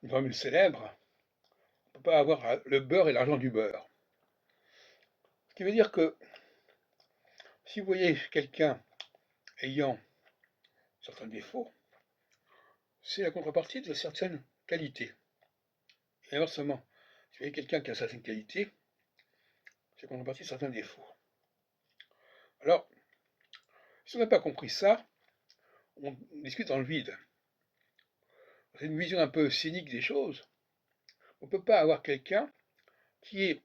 une formule célèbre, on ne peut pas avoir le beurre et l'argent du beurre. Ce qui veut dire que si vous voyez quelqu'un ayant certains défauts, c'est la contrepartie de certaines qualités. Et inversement, si vous voyez quelqu'un qui a certaines qualités, c'est la contrepartie de certains défauts. Alors, si on n'a pas compris ça, on discute dans le vide. C'est une vision un peu cynique des choses. On ne peut pas avoir quelqu'un qui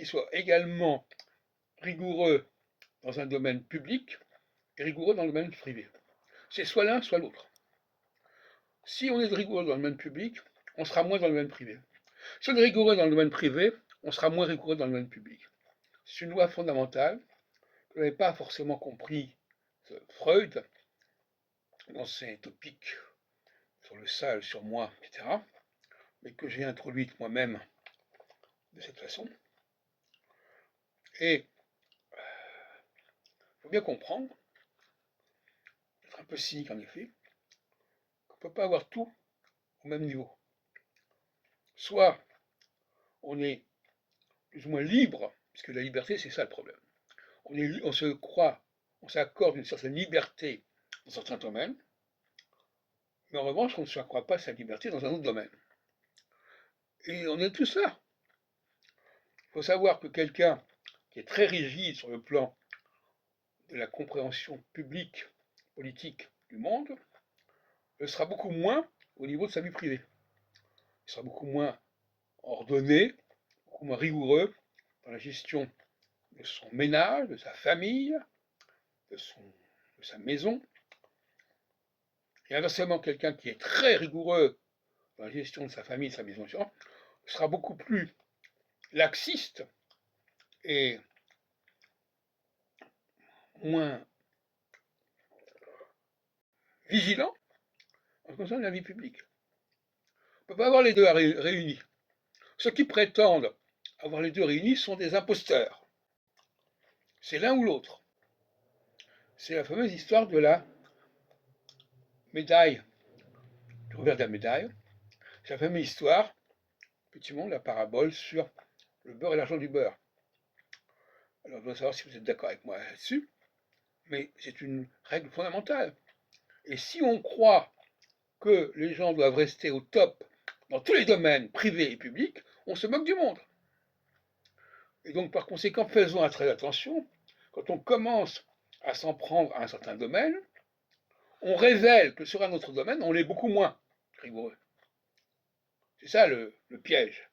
soit également rigoureux dans un domaine public et rigoureux dans le domaine privé. C'est soit l'un, soit l'autre. Si on est rigoureux dans le domaine public, on sera moins dans le domaine privé. Si on est rigoureux dans le domaine privé, on sera moins rigoureux dans le domaine public. C'est une loi fondamentale que n'avait pas forcément compris Freud dans ses topiques sur le sale, sur moi, etc., mais que j'ai introduite moi-même de cette façon. Et il faut bien comprendre, être un peu cynique en effet, qu'on ne peut pas avoir tout au même niveau. Soit on est plus ou moins libre, puisque la liberté, c'est ça le problème. On se croit, on s'accorde une certaine liberté dans certains domaines, mais en revanche, on ne s'accorde pas sa liberté dans un autre domaine. Et on est tous là. Il faut savoir que quelqu'un qui est très rigide sur le plan de la compréhension publique, politique du monde, le sera beaucoup moins au niveau de sa vie privée. Il sera beaucoup moins ordonné, beaucoup moins rigoureux dans la gestion de son ménage, de sa famille, de sa maison. Et inversement, quelqu'un qui est très rigoureux dans la gestion de sa famille, de sa maison, sera beaucoup plus laxiste et moins vigilant en ce qui concerne la vie publique. On ne peut pas avoir les deux réunis. Ceux qui prétendent avoir les deux réunis sont des imposteurs. C'est l'un ou l'autre. C'est la fameuse histoire de la médaille, du revers de la médaille. C'est la fameuse histoire, effectivement, de la parabole sur le beurre et l'argent du beurre. Alors, je dois savoir si vous êtes d'accord avec moi là-dessus, mais c'est une règle fondamentale. Et si on croit que les gens doivent rester au top dans tous les domaines privés et publics, on se moque du monde. Et donc, par conséquent, faisons très attention. Quand on commence à s'en prendre à un certain domaine, on révèle que sur un autre domaine, on est beaucoup moins rigoureux. C'est ça le piège.